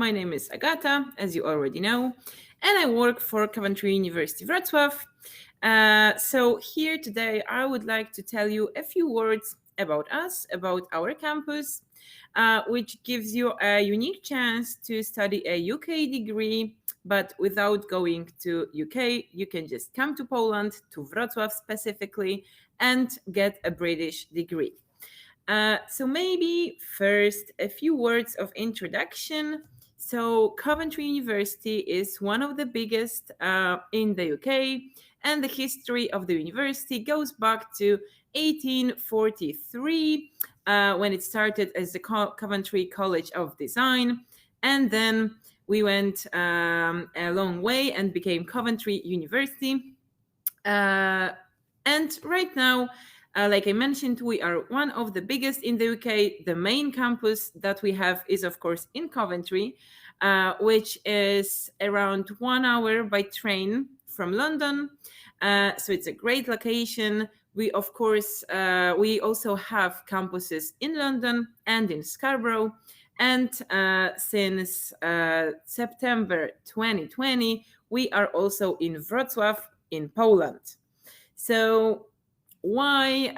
My name is Agata, as you already know, and I work for Coventry University Wrocław. So here today, I would like to tell you a few words about us, about our campus, which gives you a unique chance to study a UK degree, but without going to UK, you can just come to Poland, to Wrocław specifically, and get a British degree. So maybe first a few words of introduction. So Coventry University is one of the biggest in the UK, and the history of the university goes back to 1843 when it started as the Coventry College of Design, and then we went a long way and became Coventry University. And right now, like I mentioned, we are one of the biggest in the UK. The main campus that we have is, of course, in Coventry, which is around 1 hour by train from London. So it's a great location. We, of course, we also have campuses in London and in Scarborough. And since September 2020, we are also in Wrocław in Poland. So why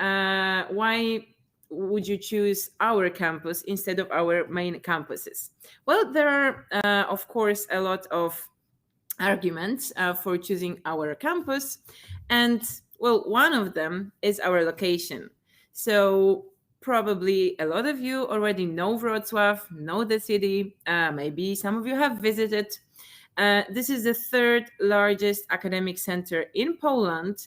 would you choose our campus instead of our main campuses? Well, there are, of course, a lot of arguments for choosing our campus. And, well, one of them is our location. So probably a lot of you already know Wrocław, know the city. Maybe some of you have visited. This is the third largest academic center in Poland,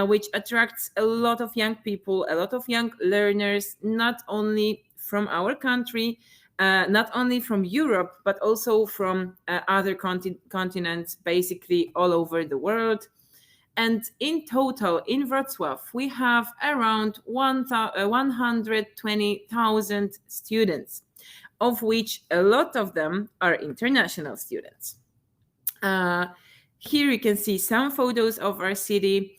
which attracts a lot of young people, a lot of young learners, not only from our country, not only from Europe, but also from other continents, basically all over the world. And in total, in Wrocław, we have around 120,000 students, of which a lot of them are international students. Here you can see some photos of our city.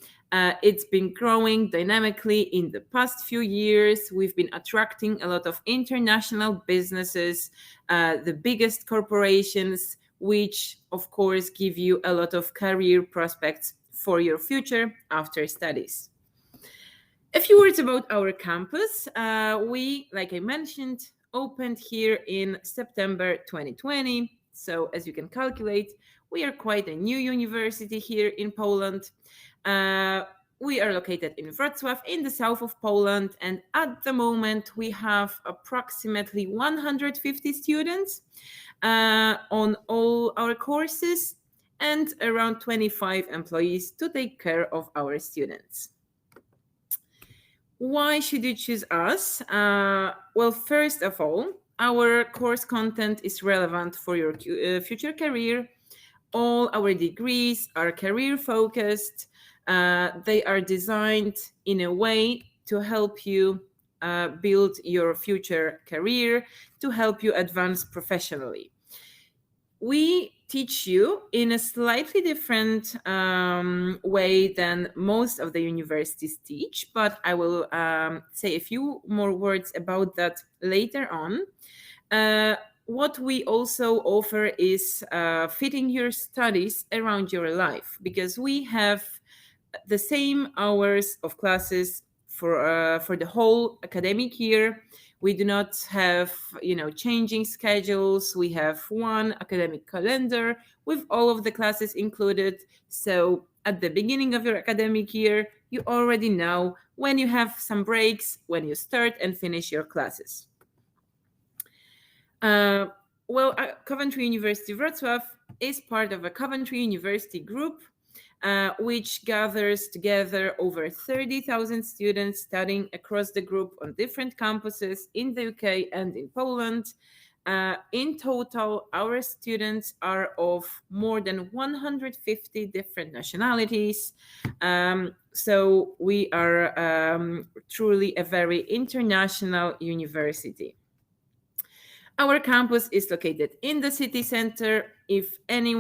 It's been growing dynamically in the past few years. We've been attracting a lot of international businesses, the biggest corporations, which of course give you a lot of career prospects for your future after studies. A few words about our campus. We, like I mentioned, opened here in September 2020. So as you can calculate, we are quite a new university here in Poland. We are located in Wrocław in the south of Poland, and at the moment we have approximately 150 students on all our courses and around 25 employees to take care of our students. Why should you choose us? Well, first of all, our course content is relevant for your future career. All our degrees are career focused. They are designed in a way to help you build your future career, to help you advance professionally. We teach you in a slightly different way than most of the universities teach, but I will say a few more words about that later on. What we also offer is fitting your studies around your life, because we have the same hours of classes for the whole academic year. We do not have, changing schedules. We have one academic calendar with all of the classes included. So at the beginning of your academic year, you already know when you have some breaks, when you start and finish your classes. Coventry University Wrocław is part of a Coventry University group, which gathers together over 30,000 students studying across the group on different campuses in the UK and in Poland. In total, our students are of more than 150 different nationalities. So we are truly a very international university. Our campus is located in the city center. If any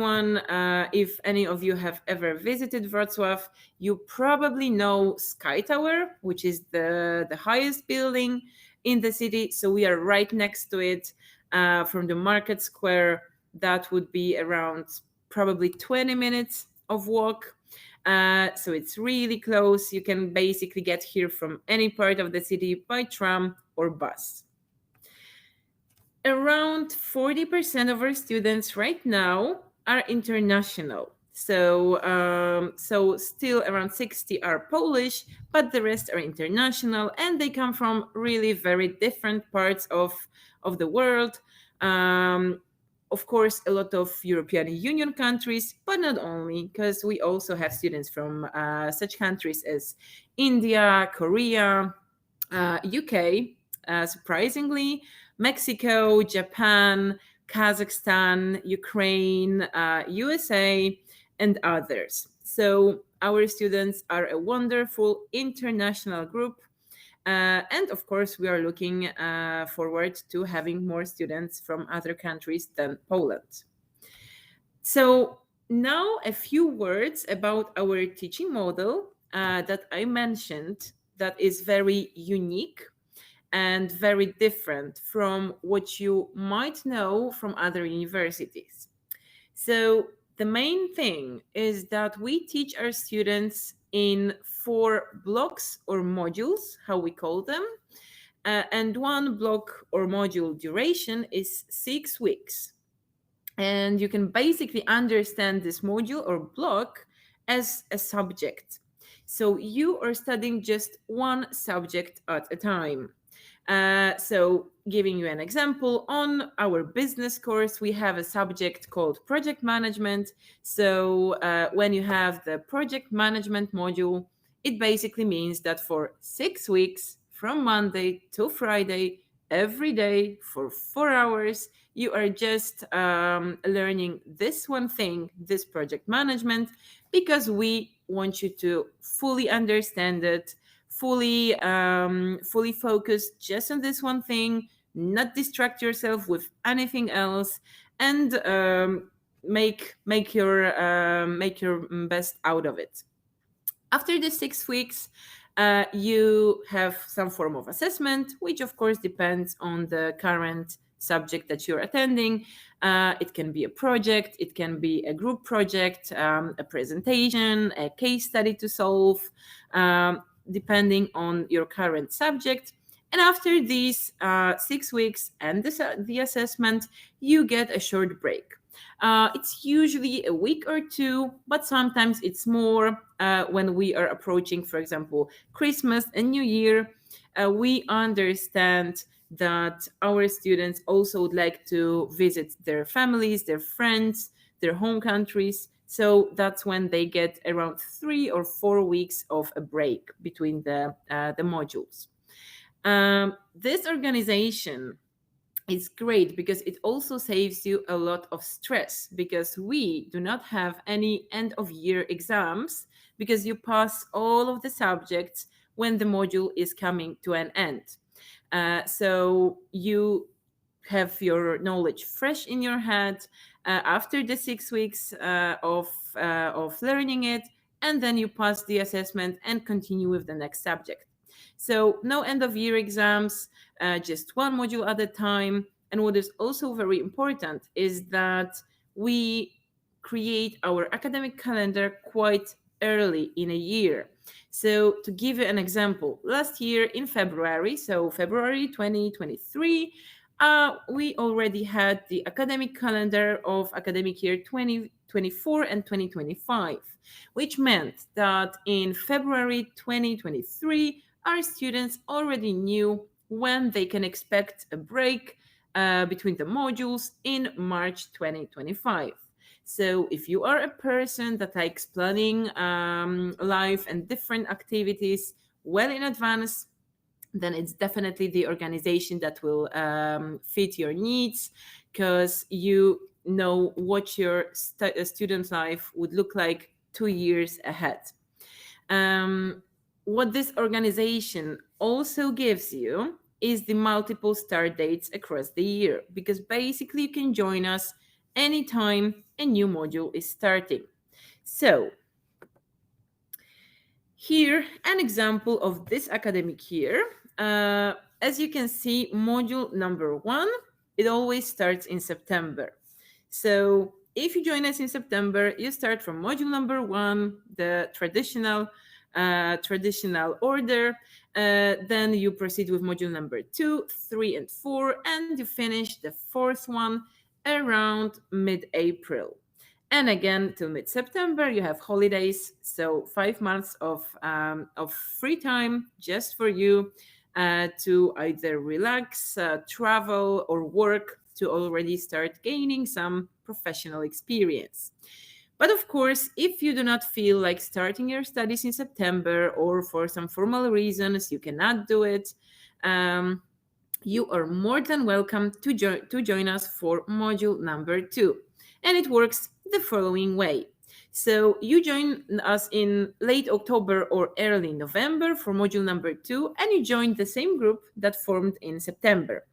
of you have ever visited Wrocław, you probably know Sky Tower, which is the highest building in the city. So we are right next to it. from the market square. That would be around probably 20 minutes of walk. So it's really close. You can basically get here from any part of the city by tram or bus. Around 40% of our students right now are international. So still around 60 are Polish, but the rest are international, and they come from really very different parts of the world. Of course, a lot of European Union countries, but not only, because we also have students from such countries as India, Korea, UK, surprisingly, Mexico, Japan, Kazakhstan, Ukraine, USA, and others. So our students are a wonderful international group. And of course, we are looking forward to having more students from other countries than Poland. So now a few words about our teaching model that I mentioned, that is very unique and very different from what you might know from other universities. So the main thing is that we teach our students in 4 blocks or modules, how we call them. And one block or module duration is 6 weeks. And you can basically understand this module or block as a subject. So you are studying just one subject at a time. So giving you an example, on our business course, we have a subject called project management. So when you have the project management module, it basically means that for 6 weeks, from Monday to Friday, every day for 4 hours, you are just learning this one thing, this project management, because we want you to fully understand it, fully focus just on this one thing, not distract yourself with anything else, and make your best out of it. After the 6 weeks, you have some form of assessment, which of course depends on the current subject that you're attending. It can be a project, it can be a group project, a presentation, a case study to solve, depending on your current subject. And after these 6 weeks and the assessment, you get a short break. It's usually a week or 2, but sometimes it's more when we are approaching, for example, Christmas and New Year. We understand that our students also would like to visit their families, their friends, their home countries. So that's when they get around 3 or 4 weeks of a break between the modules. This organization is great because it also saves you a lot of stress, because we do not have any end of year exams, because you pass all of the subjects when the module is coming to an end. So you have your knowledge fresh in your head after the 6 weeks of learning it, and then you pass the assessment and continue with the next subject. So no end of year exams, just one module at a time. And what is also very important is that we create our academic calendar quite early in a year. So to give you an example, last year in February, so February 2023, we already had the academic calendar of academic year 2024 and 2025, which meant that in February 2023, our students already knew when they can expect a break between the modules in March 2025. So if you are a person that likes planning life and different activities well in advance, then it's definitely the organization that will fit your needs, because you know what your student life would look like 2 years ahead. What this organization also gives you is the multiple start dates across the year, because basically you can join us anytime a new module is starting. So here, an example of this academic year. As you can see, module number 1 it always starts in September. So if you join us in September, you start from module number 1, the traditional order. Then you proceed with module number 2, 3, and 4, and you finish the 4th one around mid-April. And again, till mid-September, you have holidays, so 5 months of free time just for you to either relax, travel, or work to already start gaining some professional experience. But of course, if you do not feel like starting your studies in September, or for some formal reasons you cannot do it, you are more than welcome to join us for module number 2. And it works the following way. So you join us in late October or early November for module number 2, and you join the same group that formed in September.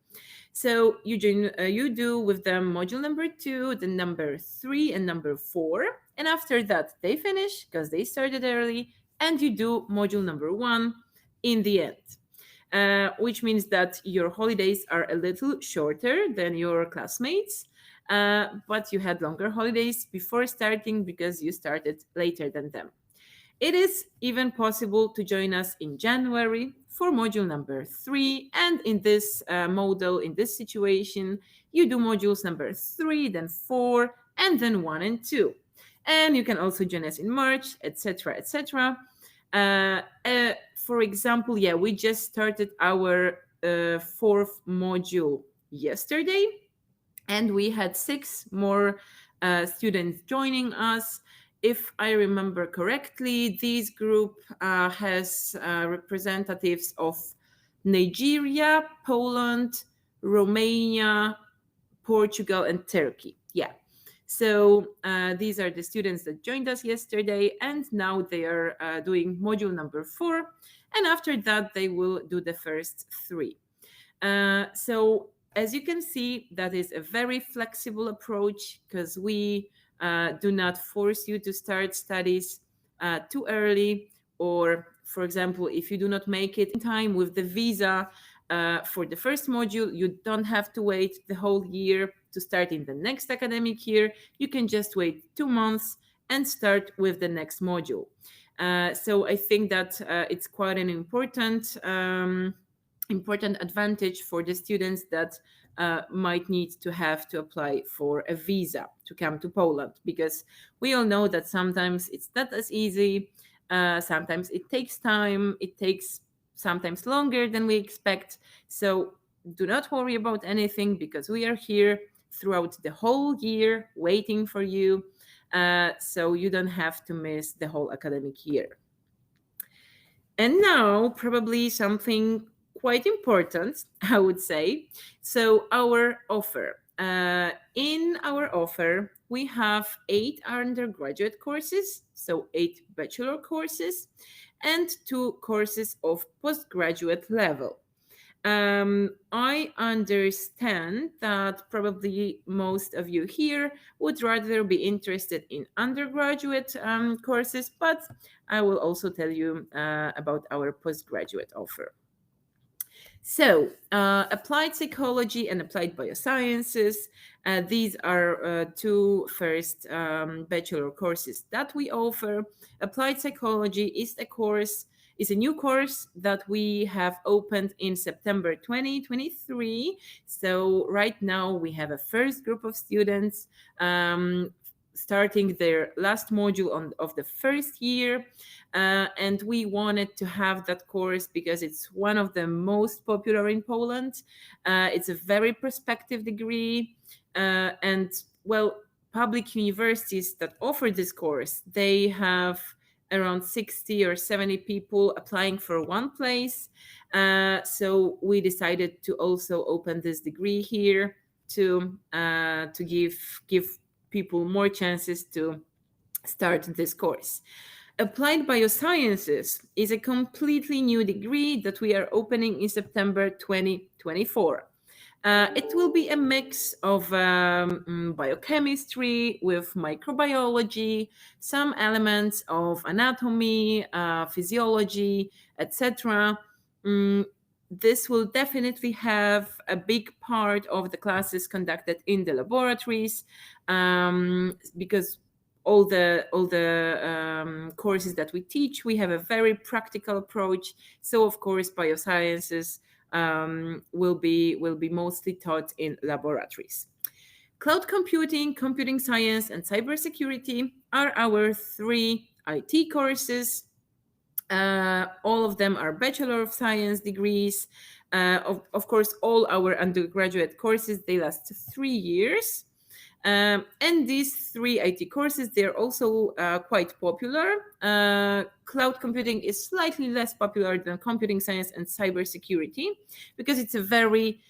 So you do with them module number 2, then number 3, and number 4. And after that, they finish because they started early, and you do module number 1 in the end, which means that your holidays are a little shorter than your classmates, but you had longer holidays before starting because you started later than them. It is even possible to join us in January for module number 3. And in this model, in this situation, you do modules number 3, then 4, and then 1 and 2. And you can also join us in March, etc., etc. For example, we just started our 4th module yesterday, and we had 6 more students joining us. If I remember correctly, this group has representatives of Nigeria, Poland, Romania, Portugal, and Turkey. So these are the students that joined us yesterday, and now they are doing module number 4. And after that, they will do the first 3. So as you can see, that is a very flexible approach, because we do not force you to start studies too early, or, for example, if you do not make it in time with the visa for the first module, you don't have to wait the whole year to start in the next academic year. You can just wait 2 months and start with the next module. So I think that it's quite an important advantage for the students that might need to have to apply for a visa to come to Poland, because we all know that sometimes it's not as easy. Sometimes it takes time. It takes sometimes longer than we expect. So do not worry about anything, because we are here throughout the whole year waiting for you. So you don't have to miss the whole academic year. And now, probably something quite important, I would say. So our offer. In our offer, we have 8 undergraduate courses, so 8 bachelor courses, and 2 courses of postgraduate level. I understand that probably most of you here would rather be interested in undergraduate courses, but I will also tell you about our postgraduate offer. So, applied psychology and applied biosciences, these are 2 first bachelor courses that we offer. Applied psychology is a new course that we have opened in September 2023. So right now we have a first group of students starting their last module of the first year. And we wanted to have that course because it's one of the most popular in Poland. It's a very prospective degree. And well, public universities that offer this course, they have around 60 or 70 people applying for one place. So we decided to also open this degree here to give people more chances to start this course. Applied biosciences is a completely new degree that we are opening in September 2024. It will be a mix of biochemistry with microbiology, some elements of anatomy, physiology, etc. this will definitely have a big part of the classes conducted in the laboratories, because all the courses that we teach, we have a very practical approach. So of course, biosciences will be mostly taught in laboratories. Cloud computing, computing science, and cybersecurity are our 3 IT courses. All of them are Bachelor of Science degrees. Of course, all our undergraduate courses, they last 3 years. And these 3 IT courses, they're also quite popular. Cloud computing is slightly less popular than computing science and cybersecurity because it's a very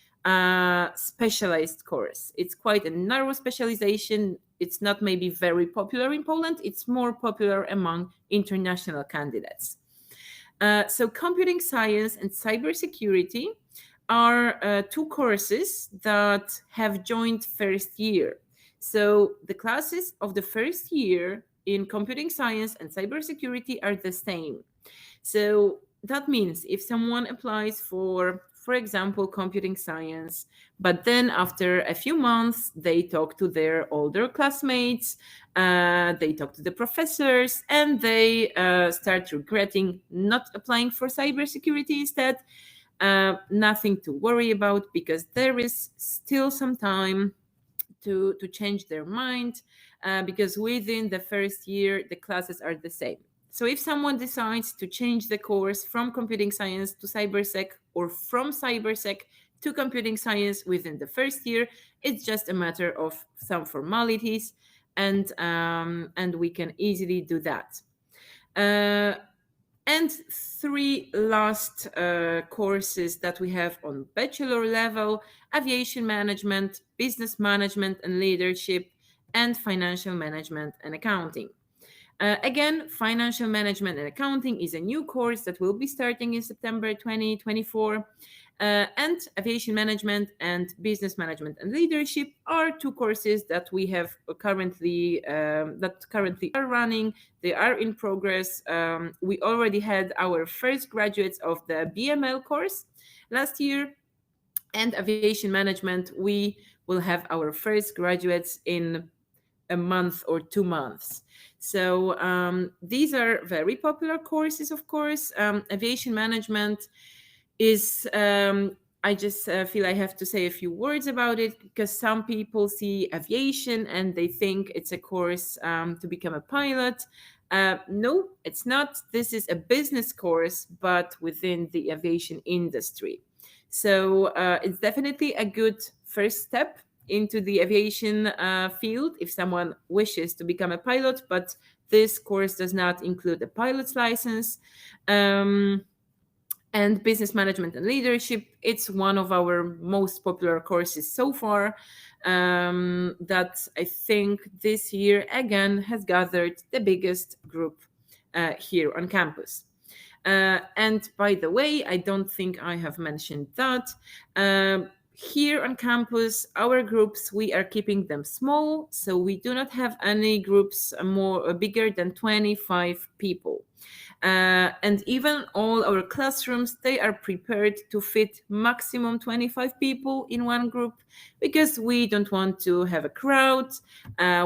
specialized course. It's quite a narrow specialization. It's not maybe very popular in Poland. It's more popular among international candidates. So computing science and cybersecurity are 2 courses that have joined first year. So the classes of the first year in computing science and cybersecurity are the same. So that means if someone applies for example, computing science, but then after a few months, they talk to their older classmates, they talk to the professors, and they start regretting not applying for cybersecurity instead. Nothing to worry about, because there is still some time to change their mind, because within the first year, the classes are the same. So if someone decides to change the course from computing science to cybersec, or from cybersec to computing science within the first year, it's just a matter of some formalities, and we can easily do that. And 3 last courses that we have on bachelor level: aviation management, business management and leadership, and financial management and accounting. Again, financial management and accounting is a new course that will be starting in September 2024. And aviation management and business management and leadership are 2 courses that we have currently are running. They are in progress. We already had our first graduates of the BML course last year, and aviation management, we will have our first graduates in a month or 2 months. So these are very popular courses, of course. Aviation management is, I just feel I have to say a few words about it, because some people see aviation and they think it's a course to become a pilot. No, it's not. This is a business course, but within the aviation industry. So it's definitely a good first step into the aviation field if someone wishes to become a pilot, but this course does not include a pilot's license. And business management and leadership, it's one of our most popular courses so far, that I think this year again has gathered the biggest group here on campus. And by the way, I don't think I have mentioned that. Here on campus, our groups, we are keeping them small, so we do not have any groups bigger than 25 people. And even all our classrooms, they are prepared to fit maximum 25 people in one group, because we don't want to have a crowd.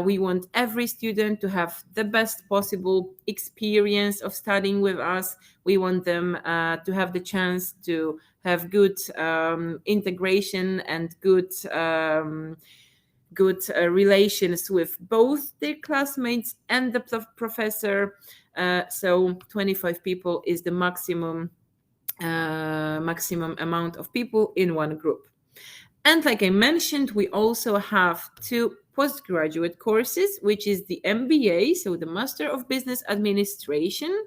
We want every student to have the best possible experience of studying with us. We want them to have the chance to have good integration and good relations with both their classmates and the professor. So 25 people is the maximum amount of people in one group. And like I mentioned, we also have 2 postgraduate courses, which is the MBA, so the Master of Business Administration,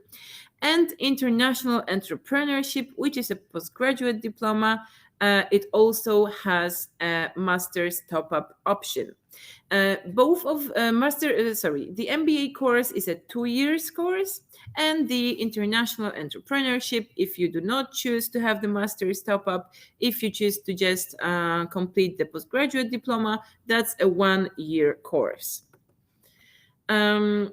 and International Entrepreneurship, which is a postgraduate diploma. It also has a master's top-up option. Both of the MBA course is a 2 years course, and the International Entrepreneurship, if you do not choose to have the master's top-up, if you choose to just complete the postgraduate diploma, that's a 1-year course. A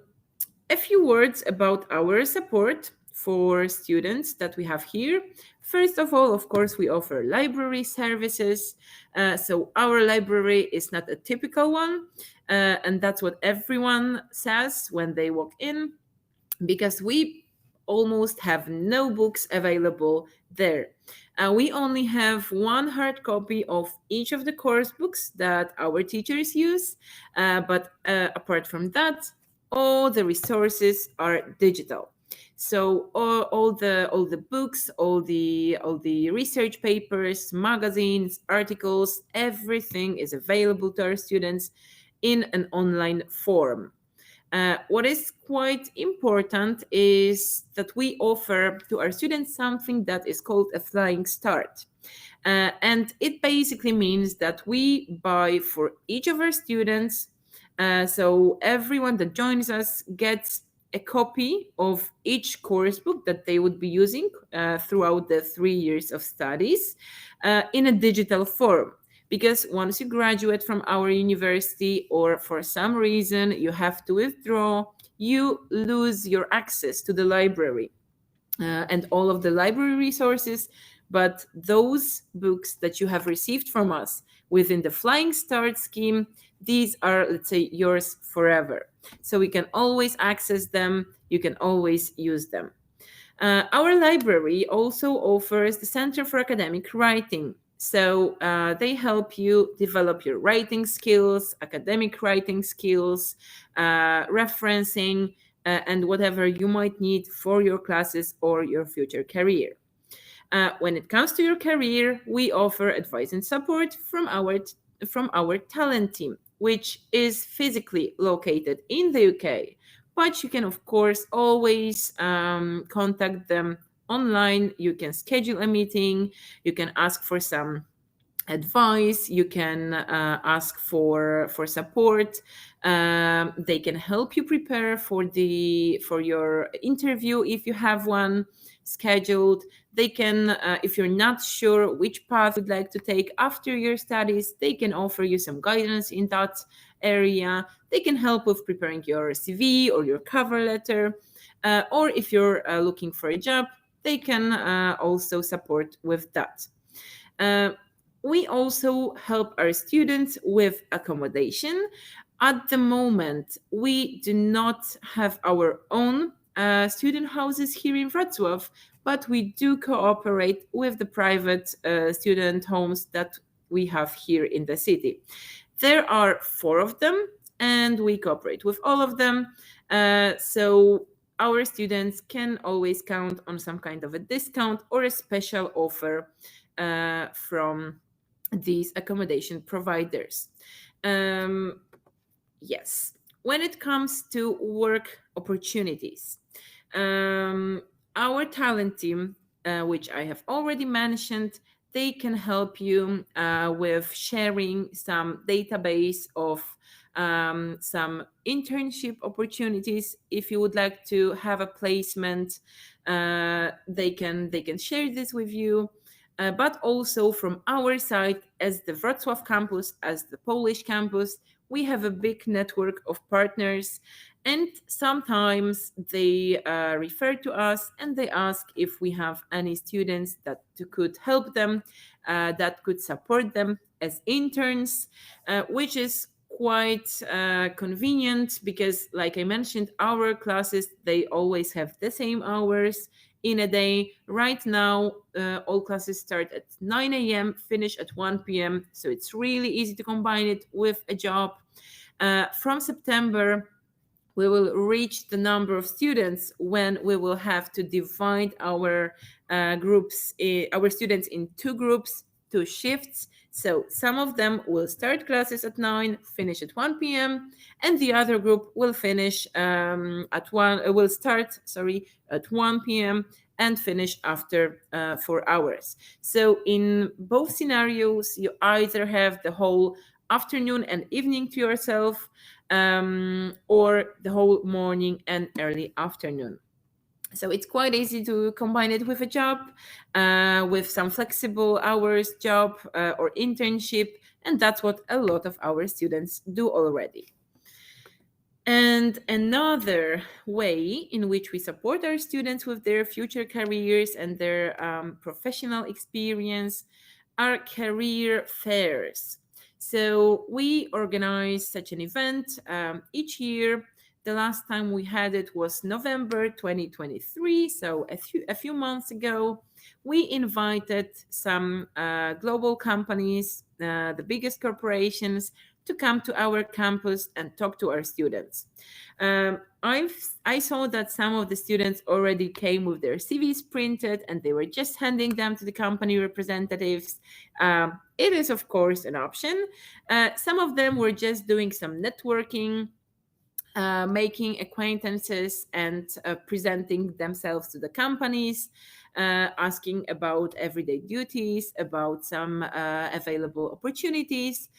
few words about our support for students that we have here. First of all, of course, we offer library services. So our library is not a typical one, and that's what everyone says when they walk in, because we almost have no books available there. We only have one hard copy of each of the course books that our teachers use, but apart from that, all the resources are digital. So all the books, all the research papers, magazines, articles, everything is available to our students in an online form. What is quite important is that we offer to our students something that is called a flying start. And it basically means that we buy for each of our students, so everyone that joins us gets a copy of each course book that they would be using throughout the 3 years of studies in a digital form. Because once you graduate from our university, or for some reason you have to withdraw, you lose your access to the library and all of the library resources. But those books that you have received from us within the Flying Start scheme, these are, let's say, yours forever. So we can always access them, you can always use them. Our library also offers the Center for Academic Writing. So they help you develop your writing skills, academic writing skills, referencing, and whatever you might need for your classes or your future career. When it comes to your career, we offer advice and support from our talent team, which is physically located in the UK. But you can, of course, always contact them online. You can schedule a meeting. You can ask for some advice. You can ask for support. They can help you prepare for your interview if you have one scheduled. They can, if you're not sure which path you'd like to take after your studies, they can offer you some guidance in that area. They can help with preparing your CV or your cover letter. Or if you're looking for a job, they can also support with that. We also help our students with accommodation. At the moment, we do not have our own student houses here in Wrocław, but we do cooperate with the private student homes that we have here in the city. There are 4 of them, and we cooperate with all of them. So our students can always count on some kind of a discount or a special offer from these accommodation providers. Yes, when it comes to work opportunities, our talent team, which I have already mentioned, they can help you with sharing some database of some internship opportunities. If you would like to have a placement, they can share this with you. But also from our side, as the Wrocław campus, as the Polish campus, we have a big network of partners, and sometimes they refer to us and they ask if we have any students that could help them, that could support them as interns, which is quite convenient because, like I mentioned, our classes, they always have the same hours in a day. Right now, all classes start at 9 a.m., finish at 1 p.m. So it's really easy to combine it with a job. From September, we will reach the number of students when we will have to divide our our students in 2 groups, 2 shifts. So some of them will start classes at 9, finish at 1 p.m., and the other group will finish will start at 1 p.m. and finish after 4 hours. So in both scenarios, you either have the whole afternoon and evening to yourself, or the whole morning and early afternoon. So it's quite easy to combine it with a job, with some flexible hours job or internship, and that's what a lot of our students do already. And another way in which we support our students with their future careers and their professional experience are career fairs. So we organize such an event each year. The last time we had it was November 2023, so a few months ago. We invited some global companies, the biggest corporations, to come to our campus and talk to our students. I saw that some of the students already came with their CVs printed and they were just handing them to the company representatives. It is, of course, an option. Some of them were just doing some networking, making acquaintances and presenting themselves to the companies, asking about everyday duties, about some available opportunities,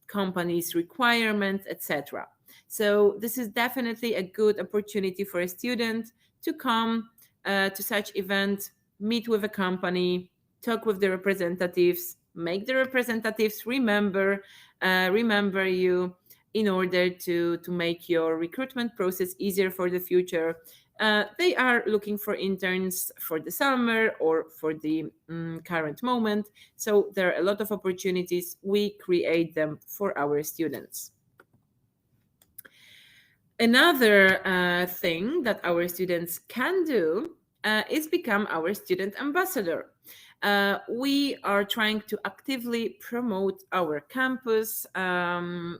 companies' requirements, etc. So this is definitely a good opportunity for a student to come to such event, meet with a company, talk with the representatives, make the representatives remember you, in order to make your recruitment process easier for the future. They are looking for interns for the summer or for the current moment. So there are a lot of opportunities. We create them for our students. Another thing that our students can do is become our student ambassador. We are trying to actively promote our campus.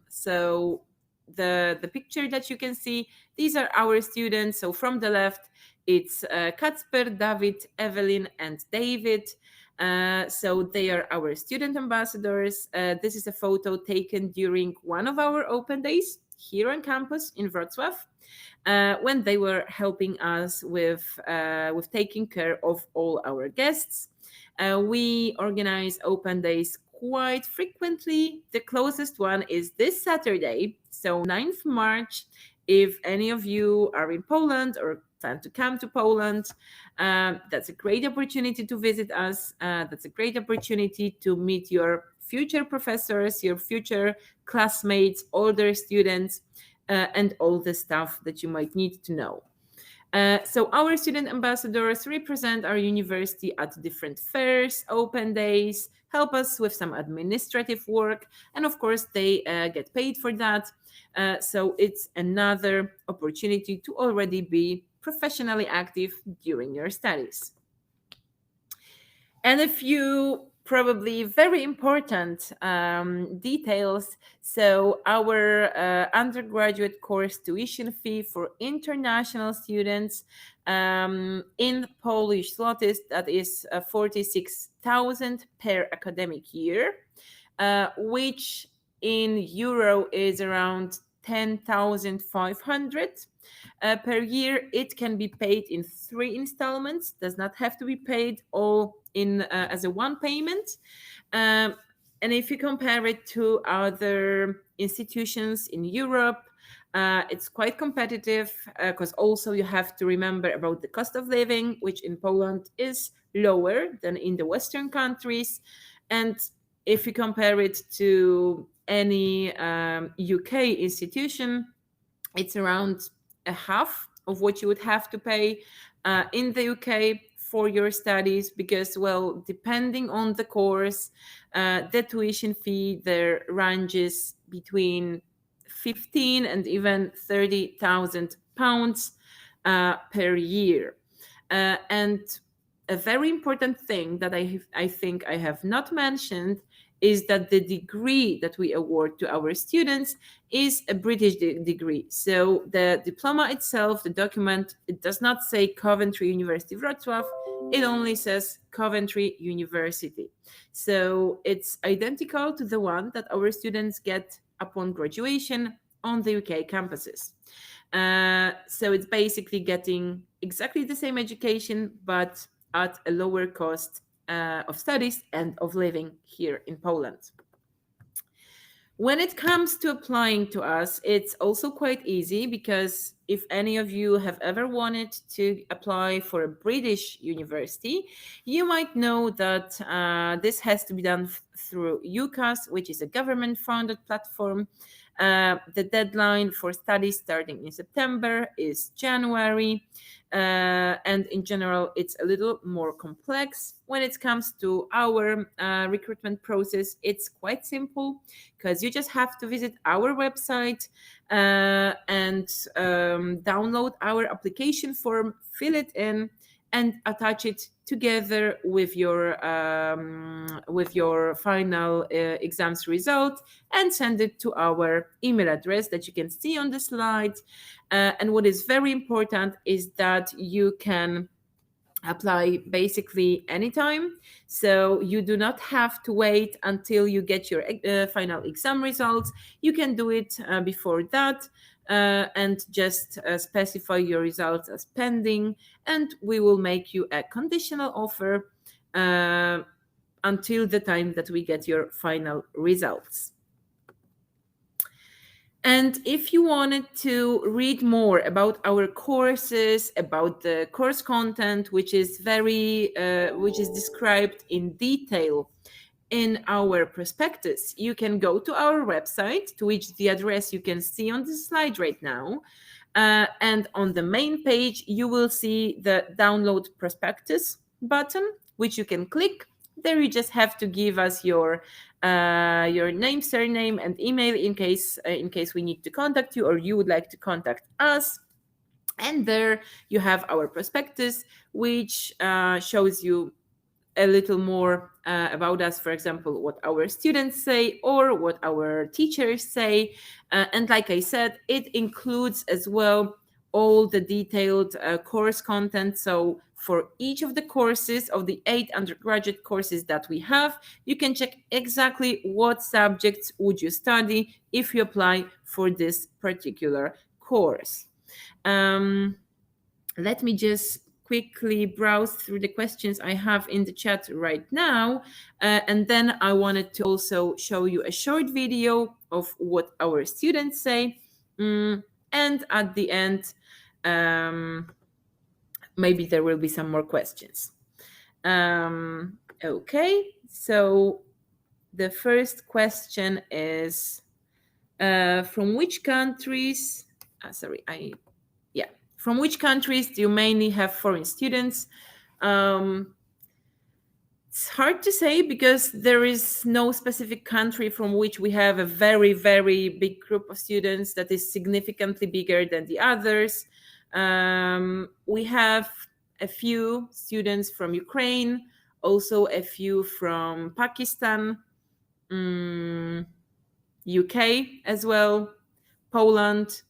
So the picture that you can see, these are our students. So from the left, it's Kacper, David, Evelyn, and David. So they are our student ambassadors. This is a photo taken during one of our open days here on campus in Wrocław, when they were helping us with taking care of all our guests. We organize open days quite frequently. The closest one is this Saturday, so 9th March. If any of you are in Poland or plan to come to Poland, that's a great opportunity to visit us. That's a great opportunity to meet your future professors, your future classmates, older students, and all the stuff that you might need to know. So our student ambassadors represent our university at different fairs, open days, help us with some administrative work, and of course they get paid for that. So it's another opportunity to already be professionally active during your studies. And a few probably very important details. So our undergraduate course tuition fee for international students in Polish zlotys, that is 46,000 per academic year, which in euro is around 10,500 per year. It can be paid in 3 installments, does not have to be paid all in as a one payment. And if you compare it to other institutions in Europe, it's quite competitive, because also you have to remember about the cost of living, which in Poland is lower than in the Western countries. And if you compare it to any UK institution, it's around a half of what you would have to pay in the UK for your studies, because, well, depending on the course, the tuition fee there ranges between 15 and even 30,000 pounds per year. And a very important thing that I think I have not mentioned is that the degree that we award to our students is a British degree. So the diploma itself, the document, it does not say Coventry University Wrocław, it only says Coventry University. So it's identical to the one that our students get upon graduation on the UK campuses. So it's basically getting exactly the same education, but at a lower cost of studies and of living here in Poland. When it comes to applying to us, it's also quite easy, because if any of you have ever wanted to apply for a British university, you might know that this has to be done through UCAS, which is a government-funded platform. The deadline for studies starting in September is January. And in general, it's a little more complex. When it comes to our recruitment process, it's quite simple because you just have to visit our website and download our application form, fill it in, and attach it together with your final exams result and send it to our email address that you can see on the slide. And what is very important is that you can apply basically anytime. So you do not have to wait until you get your final exam results. You can do it before that and just specify your results as pending, and we will make you a conditional offer until the time that we get your final results. And if you wanted to read more about our courses, about the course content, which is described in detail in our prospectus, you can go to our website, to which the address you can see on the slide right now. And on the main page, you will see the download prospectus button, which you can click. There you just have to give us your name, surname, and email in case we need to contact you or you would like to contact us. And there you have our prospectus, which shows you a little more about us, for example, what our students say or what our teachers say. And like I said, it includes as well all the detailed course content. So for each of the courses, of the 8 undergraduate courses that we have, you can check exactly what subjects would you study if you apply for this particular course. Let me just quickly browse through the questions I have in the chat right now. And then I wanted to also show you a short video of what our students say. And at the end, maybe there will be some more questions. Okay, so the first question is, from which countries, from which countries do you mainly have foreign students? It's hard to say because there is no specific country from which we have a very, very big group of students that is significantly bigger than the others. We have a few students from Ukraine, also a few from Pakistan, UK as well, Poland.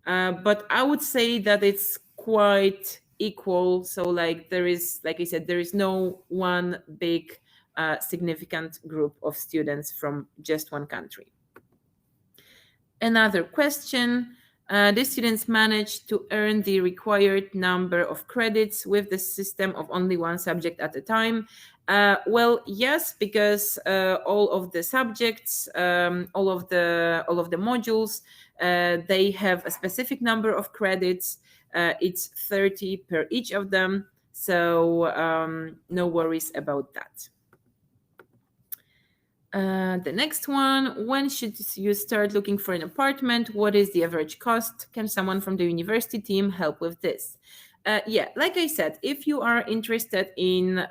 But I would say that it's quite equal. So like I said, there is no one big significant group of students from just one country. Another question, the students managed to earn the required number of credits with the system of only one subject at a time? Well, yes, because all of the subjects, all of the modules, they have a specific number of credits. It's 30 per each of them, so no worries about that. The next one, when should you start looking for an apartment? What is the average cost? Can someone from the university team help with this? Yeah, like I said, if you are interested in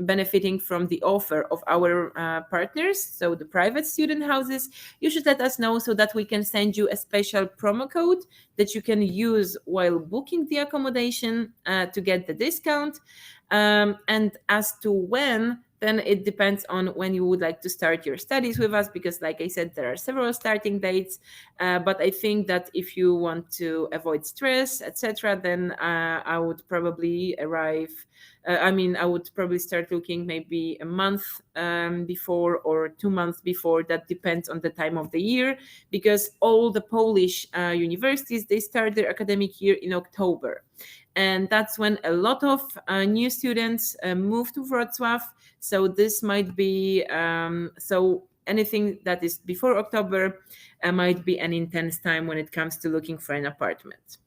benefiting from the offer of our partners, so the private student houses, you should let us know so that we can send you a special promo code that you can use while booking the accommodation to get the discount. And as to when, then it depends on when you would like to start your studies with us, because like I said, there are several starting dates. But I think that if you want to avoid stress, etc., then I would probably I would probably start looking maybe a month before or 2 months before. That depends on the time of the year, because all the Polish universities, they start their academic year in October. And that's when a lot of new students move to Wrocław. So this might be, so anything that is before October might be an intense time when it comes to looking for an apartment.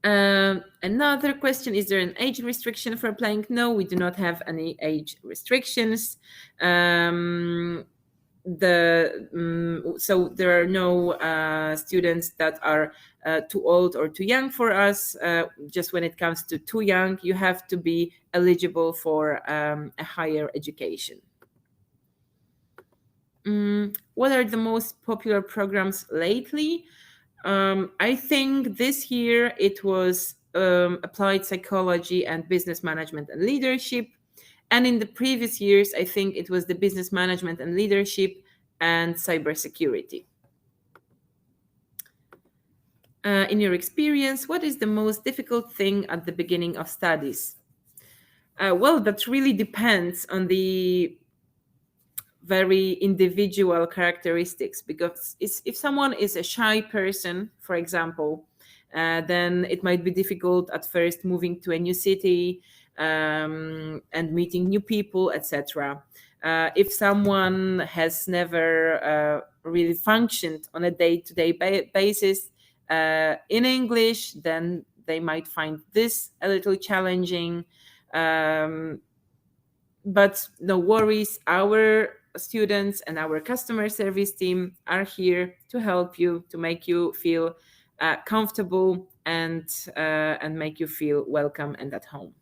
Another question, is there an age restriction for applying? No, we do not have any age restrictions. so there are no students that are too old or too young for us. Just when it comes to too young, you have to be eligible for a higher education. What are the most popular programs lately? I think this year it was applied psychology and business management and leadership. And in the previous years, I think it was the business management and leadership and cybersecurity. In your experience, what is the most difficult thing at the beginning of studies? Well, that really depends on the very individual characteristics, because if someone is a shy person, for example, then it might be difficult at first moving to a new city and meeting new people, etc. If someone has never really functioned on a day-to-day basis in English, then they might find this a little challenging. But no worries, our students and our customer service team are here to help you, to make you feel comfortable and make you feel welcome and at home.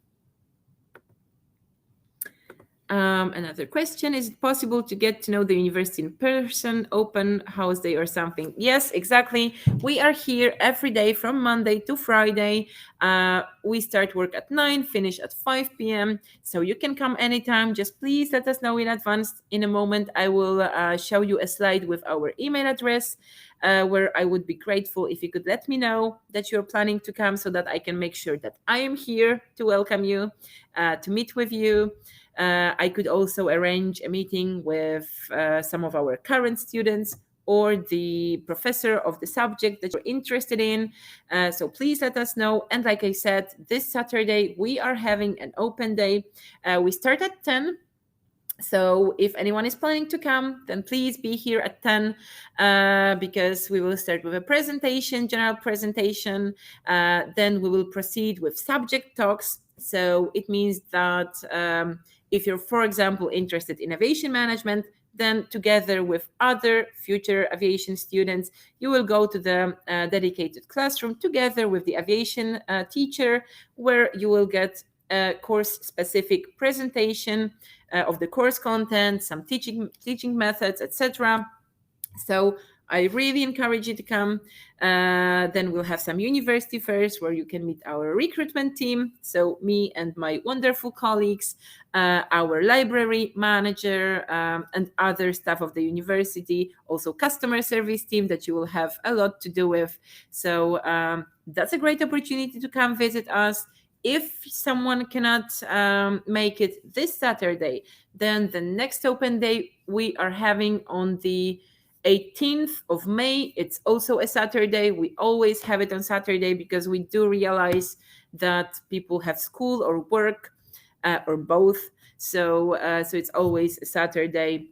Another question, is it possible to get to know the university in person, open house day or something? Yes, exactly. We are here every day from Monday to Friday. We start work at 9, finish at 5 p.m. So you can come anytime. Just please let us know in advance. In a moment, I will show you a slide with our email address, where I would be grateful if you could let me know that you're planning to come, so that I can make sure that I am here to welcome you, to meet with you. I could also arrange a meeting with some of our current students or the professor of the subject that you're interested in. So please let us know. And like I said, this Saturday, we are having an open day. We start at 10. So if anyone is planning to come, then please be here at 10, because we will start with a presentation, general presentation. Then we will proceed with subject talks. So it means that if you're, for example, interested in aviation management, then together with other future aviation students, you will go to the dedicated classroom together with the aviation teacher, where you will get a course-specific presentation of the course content, some teaching methods, etc. So I really encourage you to come. Then we'll have some university fairs where you can meet our recruitment team. So me and my wonderful colleagues, our library manager, and other staff of the university, also customer service team that you will have a lot to do with. So that's a great opportunity to come visit us. If someone cannot make it this Saturday, then the next open day we are having on the 18th of May. It's also a Saturday. We always have it on Saturday because we do realize that people have school or work or both. So it's always a Saturday.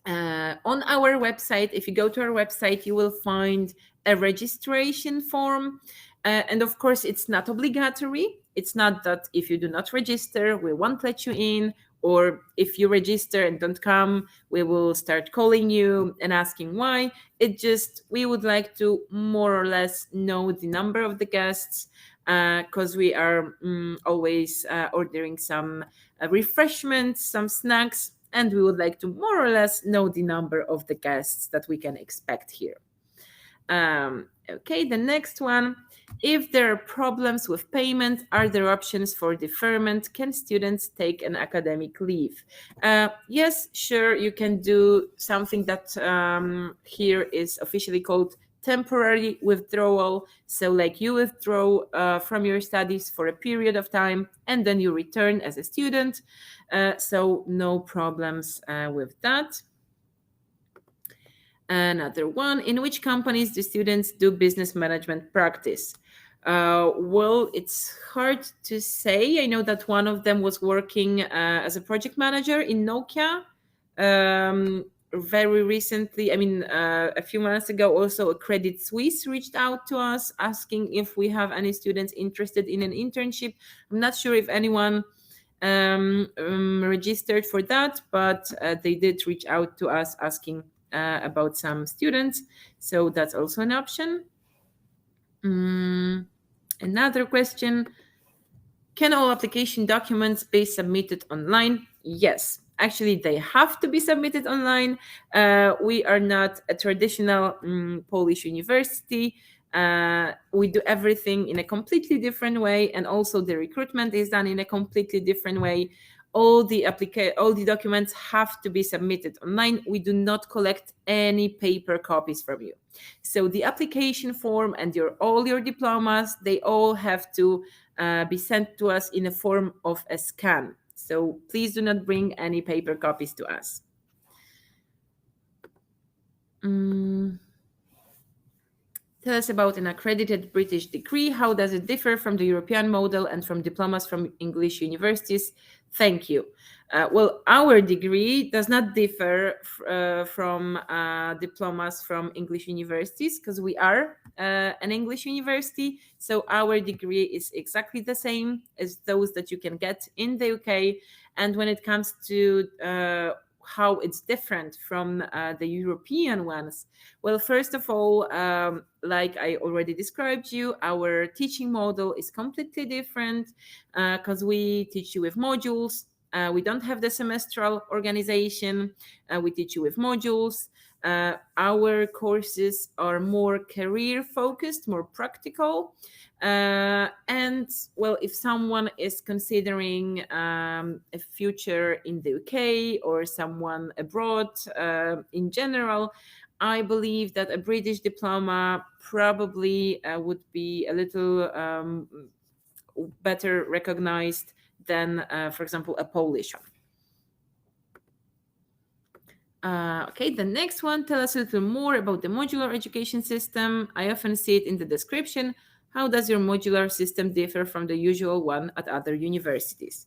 On our website, if you go to our website, you will find a registration form. And of course, it's not obligatory. It's not that if you do not register, we won't let you in. Or if you register and don't come, we will start calling you and asking why. It just, we would like to more or less know the number of the guests, because we are always ordering some refreshments, some snacks, and we would like to more or less know the number of the guests that we can expect here. Okay, the next one. If there are problems with payment, are there options for deferment? Can students take an academic leave? Yes, sure, you can do something that here is officially called temporary withdrawal. So like you withdraw from your studies for a period of time and then you return as a student. So no problems with that. Another one, in which companies do students do business management practice? Well, it's hard to say. I know that one of them was working as a project manager in Nokia. Very recently, a few months ago, also Credit Suisse reached out to us asking if we have any students interested in an internship. I'm not sure if anyone registered for that, but they did reach out to us asking about some students. So that's also an option. Another question: can all application documents be submitted online? Yes. Actually, they have to be submitted online. We are not a traditional Polish university. We do everything in a completely different way, and also the recruitment is done in a completely different way. All the documents have to be submitted online. We do not collect any paper copies from you. So the application form and all your diplomas, they all have to be sent to us in a form of a scan. So please do not bring any paper copies to us. Tell us about an accredited British degree. How does it differ from the European model and from diplomas from English universities? Thank you. Well, our degree does not differ from diplomas from English universities because we are an English university. So our degree is exactly the same as those that you can get in the UK. And when it comes to how it's different from the European ones, well, first of all, like I already described you, our teaching model is completely different because we teach you with modules. We don't have the semestral organization. We teach you with modules. Our courses are more career focused, more practical. And well, if someone is considering a future in the UK or someone abroad in general, I believe that a British diploma probably would be a little better recognized than, for example, a Polish one. Okay, the next one, tell us a little more about the modular education system. I often see it in the description. How does your modular system differ from the usual one at other universities?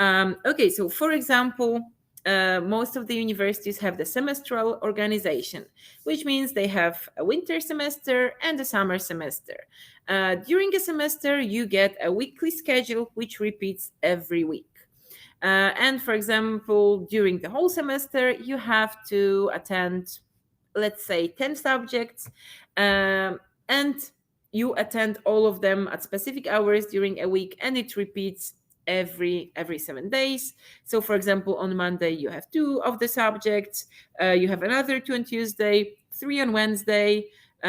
Okay, so for example, most of the universities have the semestral organization, which means they have a winter semester and a summer semester. During a semester, you get a weekly schedule which repeats every week. And for example, during the whole semester, you have to attend, let's say, 10 subjects, and you attend all of them at specific hours during a week, and it repeats every 7 days. So for example, on Monday you have 2 of the subjects, you have another 2 on Tuesday, 3 on Wednesday, 2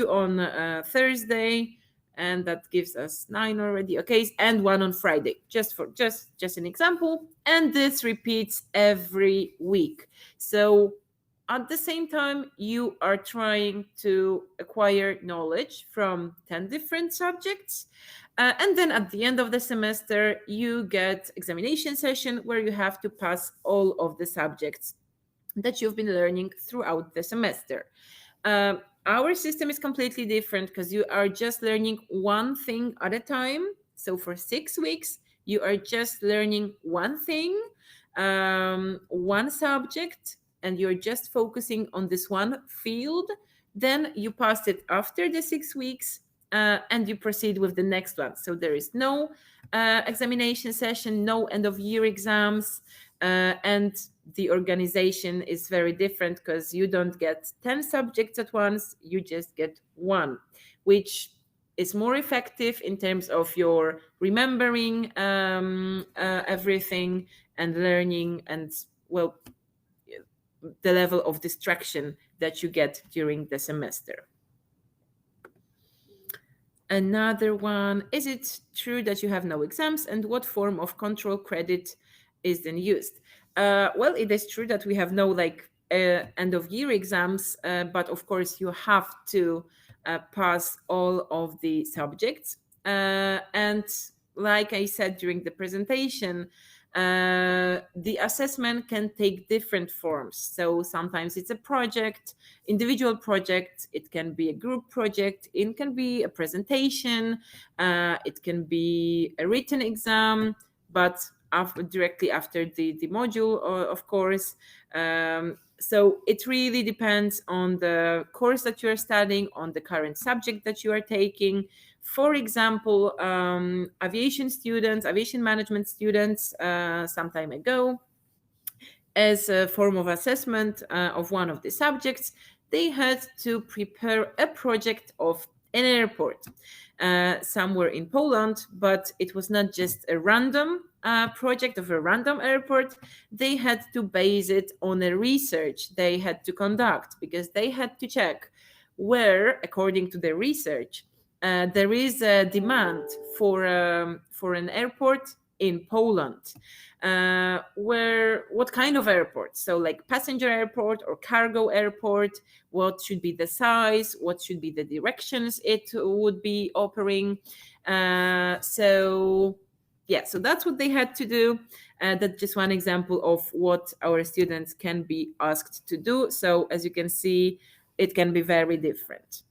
on Thursday, and that gives us 9 already. Okay, and 1 on Friday, just an example. And this repeats every week. So at the same time, you are trying to acquire knowledge from 10 different subjects. And then at the end of the semester, you get examination session where you have to pass all of the subjects that you've been learning throughout the semester. Our system is completely different because you are just learning one thing at a time. So for 6 weeks, you are just learning one thing, one subject, and you're just focusing on this one field. Then you pass it after the 6 weeks, and you proceed with the next one. So there is no examination session, no end of year exams, and the organization is very different because you don't get 10 subjects at once, you just get one, which is more effective in terms of your remembering everything and learning, and well, the level of distraction that you get during the semester. Another one, is it true that you have no exams, and what form of control credit is then used? Well, it is true that we have no end of year exams, but of course you have to pass all of the subjects. And like I said during the presentation, the assessment can take different forms. So sometimes it's a project, individual project, it can be a group project, it can be a presentation, it can be a written exam, but directly after the module, of course. So it really depends on the course that you are studying, on the current subject that you are taking. For example, aviation management students, some time ago, as a form of assessment of one of the subjects, they had to prepare a project of an airport somewhere in Poland, but it was not just a random project of a random airport. They had to base it on a research they had to conduct, because they had to check where, according to their research, there is a demand for an airport in Poland. What kind of airport? So like passenger airport or cargo airport? What should be the size? What should be the directions it would be operating? So that's what they had to do. That's just one example of what our students can be asked to do. So as you can see, it can be very different.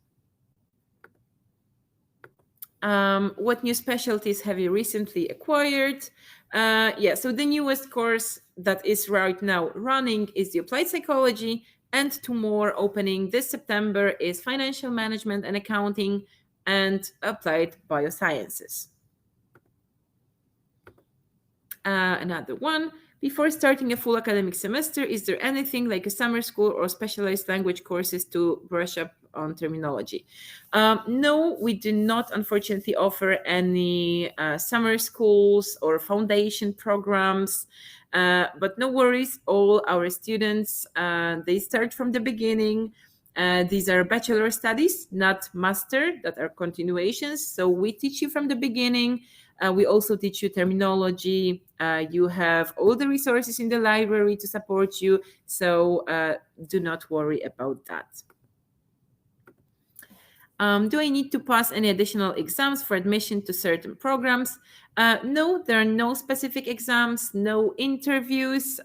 What new specialties have you recently acquired? So the newest course that is right now running is the applied psychology, and two more opening this September is financial management and accounting and applied biosciences. Another one. Before starting a full academic semester, is there anything like a summer school or specialized language courses to brush up on terminology? No, we do not, unfortunately, offer any summer schools or foundation programs. But no worries, all our students, they start from the beginning. These are bachelor studies, not master, that are continuations. So we teach you from the beginning. We also teach you terminology. You have all the resources in the library to support you. So do not worry about that. Do I need to pass any additional exams for admission to certain programs? No, there are no specific exams, no interviews,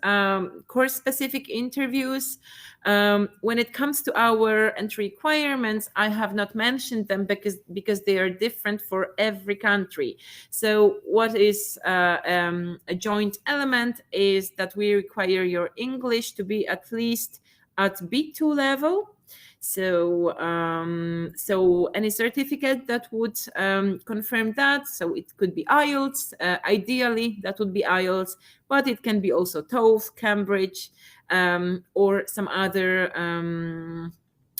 course-specific interviews. When it comes to our entry requirements, I have not mentioned them because they are different for every country. So what is a joint element is that we require your English to be at least at B2 level. So any certificate that would confirm that. So it could be IELTS. Ideally, that would be IELTS, but it can be also TOEFL, Cambridge, or some other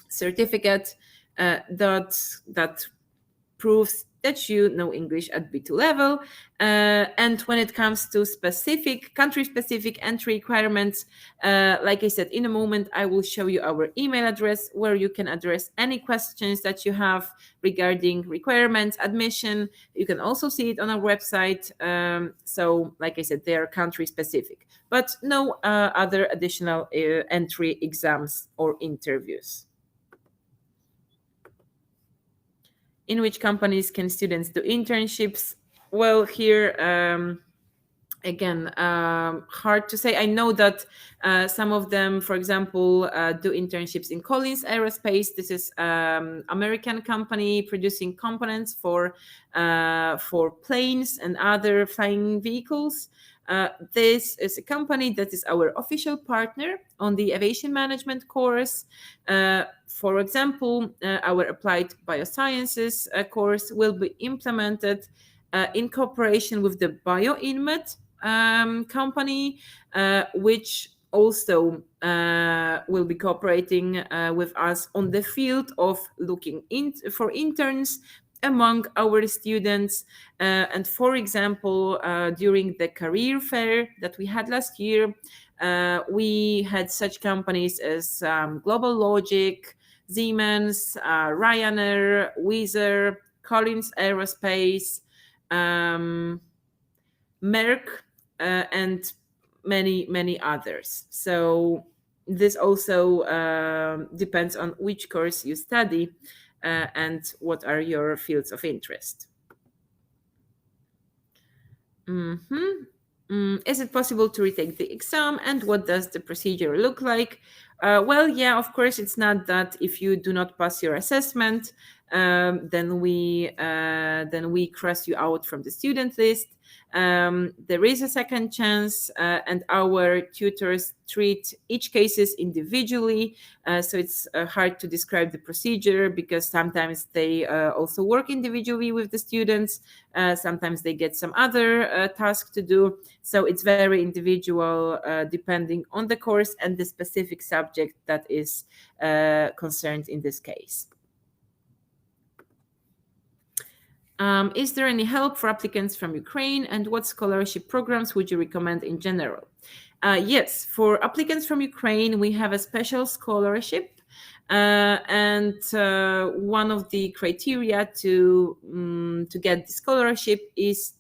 certificate that proves that you know English at B2 level. And when it comes to specific country-specific entry requirements, like I said, in a moment, I will show you our email address where you can address any questions that you have regarding requirements, admission. You can also see it on our website. So like I said, they are country-specific, but no other additional entry exams or interviews. In which companies can students do internships? Well, here, again, hard to say. I know that some of them, for example, do internships in Collins Aerospace. This is American company producing components for planes and other flying vehicles. This is a company that is our official partner on the aviation management course. For example, our applied biosciences course will be implemented in cooperation with the BioInmet company, which also will be cooperating with us on the field of looking for interns among our students. And for example, during the career fair that we had last year, we had such companies as Global Logic, Siemens, Ryanair, Wizz Air, Collins Aerospace, Merck, and many others. So this also depends on which course you study and what are your fields of interest. Is it possible to retake the exam, and what does the procedure look like? Well, yeah, of course, it's not that if you do not pass your assessment, then we cross you out from the student list. There is a second chance, and our tutors treat each cases individually. So it's hard to describe the procedure because sometimes they also work individually with the students. Sometimes they get some other task to do. So it's very individual, depending on the course and the specific subject that is concerned in this case. Is there any help for applicants from Ukraine, and what scholarship programs would you recommend in general? Yes, for applicants from Ukraine, we have a special scholarship, and one of the criteria to get the scholarship is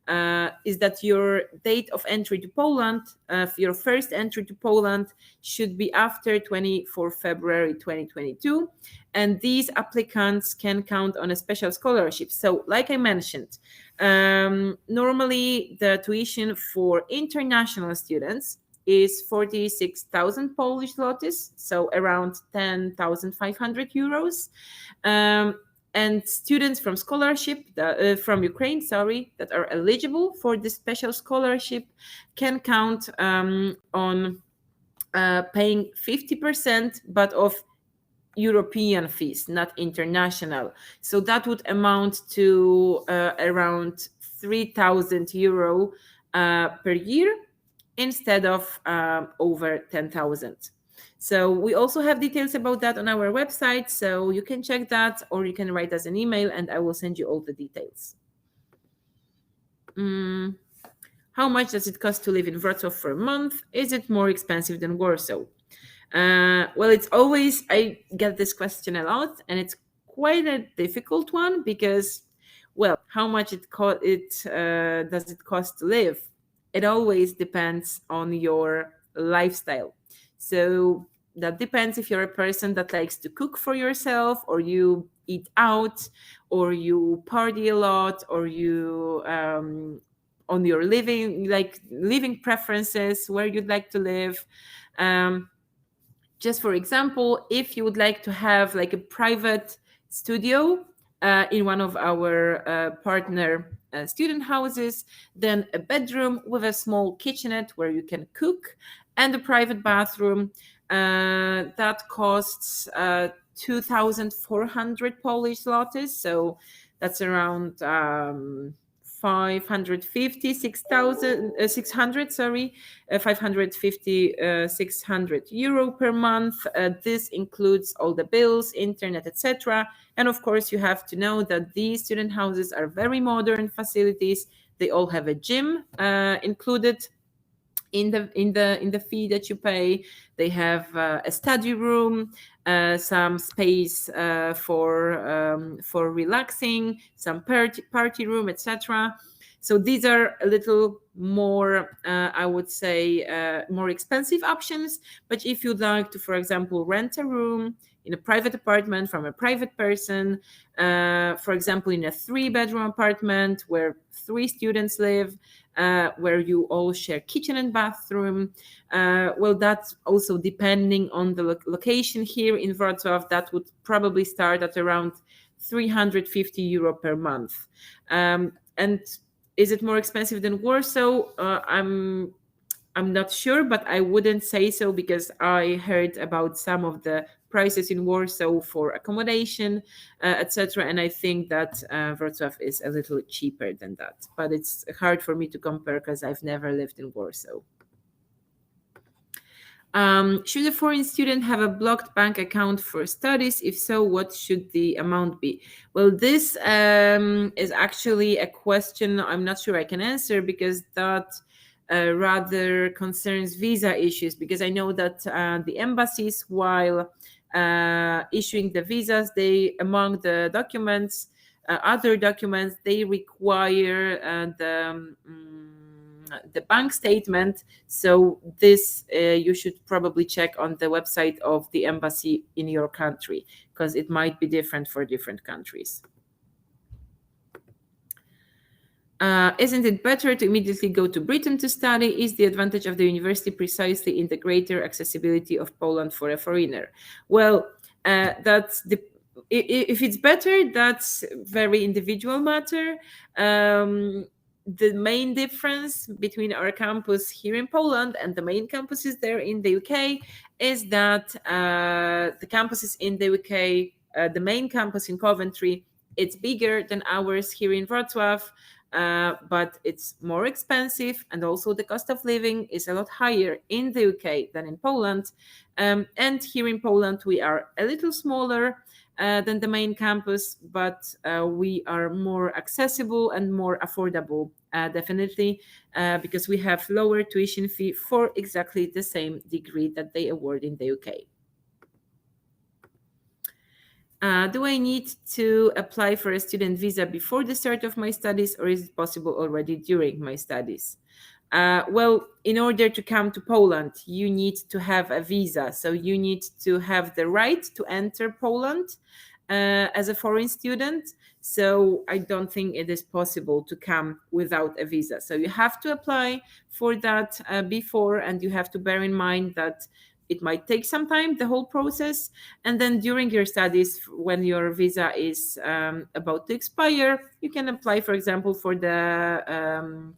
that your date of entry to Poland, your first entry to Poland, should be after 24 February 2022. And these applicants can count on a special scholarship. So like I mentioned, normally the tuition for international students is 46,000 Polish zlotys, so around 10,500 euros. And students from scholarship from Ukraine, that are eligible for this special scholarship can count on paying 50%, but of European fees, not international. So that would amount to around 3,000 euro per year instead of over 10,000. So we also have details about that on our website, so you can check that, or you can write us an email and I will send you all the details. How much does it cost to live in Wrocław for a month? Is it more expensive than Warsaw? Well, it's always, I get this question a lot, and it's quite a difficult one because, well, how much does it cost to live? It always depends on your lifestyle. So that depends if you're a person that likes to cook for yourself, or you eat out, or you party a lot, or you on your living preferences, where you'd like to live. Just for example, if you would like to have like a private studio in one of our partner student houses, then a bedroom with a small kitchenette where you can cook and a private bathroom, that costs 2,400 Polish zlotys. So that's around 550, 600 euro per month. This includes all the bills, internet, etc. And of course, you have to know that these student houses are very modern facilities. They all have a gym included in the fee that you pay. They have a study room, some space for relaxing, some party room, etc. So these are a little more, I would say, more expensive options. But if you'd like to, for example, rent a room in a private apartment from a private person, for example, in a 3-bedroom apartment where 3 students live, where you all share kitchen and bathroom, well, that's also depending on the location here in Wrocław, that would probably start at around 350 euro per month. And is it more expensive than Warsaw? I'm not sure, but I wouldn't say so, because I heard about some of the prices in Warsaw for accommodation, etc. And I think that Wrocław is a little cheaper than that. But it's hard for me to compare because I've never lived in Warsaw. Should a foreign student have a blocked bank account for studies? If so, what should the amount be? Well, this is actually a question I'm not sure I can answer, because that rather concerns visa issues, because I know that the embassies, while issuing the visas, they, among the documents, other documents, they require the bank statement. So this you should probably check on the website of the embassy in your country, because it might be different for different countries. Isn't it better to immediately go to Britain to study? Is the advantage of the university precisely in the greater accessibility of Poland for a foreigner? Well, if it's better, that's very individual matter. the main difference between our campus here in Poland and the main campuses there in the UK is that the campuses in the UK, the main campus in Coventry, it's bigger than ours here in Wrocław, but it's more expensive, and also the cost of living is a lot higher in the UK than in Poland. And here in Poland, we are a little smaller than the main campus, but we are more accessible and more affordable, definitely, because we have lower tuition fee for exactly the same degree that they award in the UK. Do I need to apply for a student visa before the start of my studies, or is it possible already during my studies? Well, in order to come to Poland, you need to have a visa. So you need to have the right to enter Poland as a foreign student. So I don't think it is possible to come without a visa. So you have to apply for that before, and you have to bear in mind that it might take some time, the whole process. And then during your studies, when your visa is about to expire, you can apply, for example, for the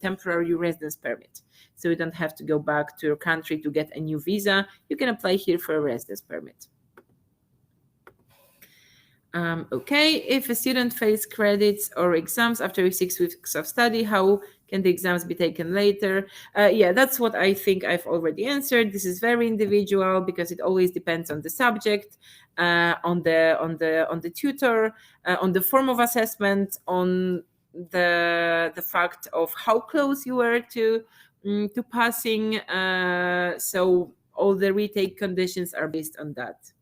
temporary residence permit. So you don't have to go back to your country to get a new visa. You can apply here for a residence permit. Okay, if a student fails credits or exams after 6 weeks of study, how can the exams be taken later? Yeah, that's what I think I've already answered. This is very individual because it always depends on the subject, on the tutor, on the form of assessment, on the fact of how close you were to passing. So all the retake conditions are based on that.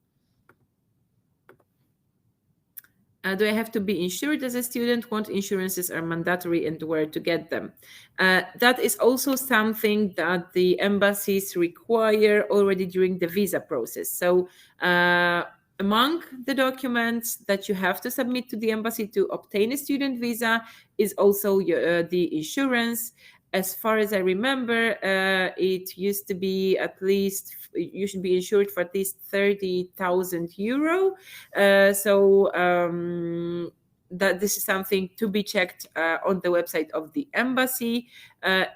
Do I have to be insured as a student? What insurances are mandatory and where to get them? That is also something that the embassies require already during the visa process. So among the documents that you have to submit to the embassy to obtain a student visa is also the insurance. As far as I remember, it used to be at least, you should be insured for at least 30,000 euro. That this is something to be checked on the website of the embassy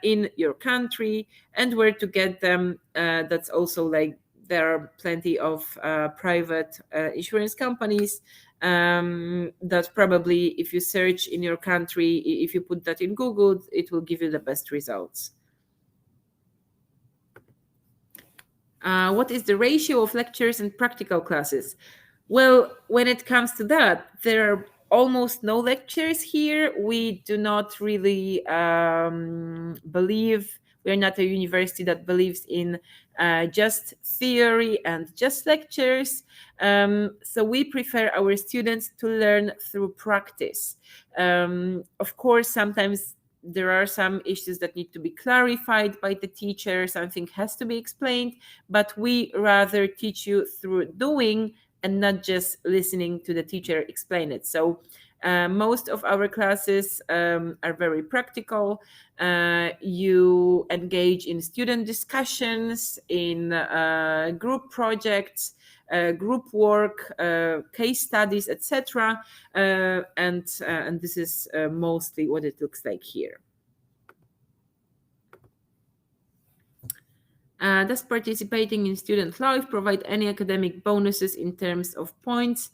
in your country, and where to get them. That's also like there are plenty of private insurance companies that probably, if you search in your country, if you put that in Google, it will give you the best results. What is the ratio of lectures and practical classes? Well, when it comes to that, there are almost no lectures here. We do not really believe, we're not a university that believes in just theory and just lectures. So we prefer our students to learn through practice. Of course, sometimes there are some issues that need to be clarified by the teacher, something has to be explained, but we rather teach you through doing and not just listening to the teacher explain it. So most of our classes are very practical. You engage in student discussions, in group projects, group work, case studies, etc. And this is mostly what it looks like here. Does participating in student life provide any academic bonuses in terms of points?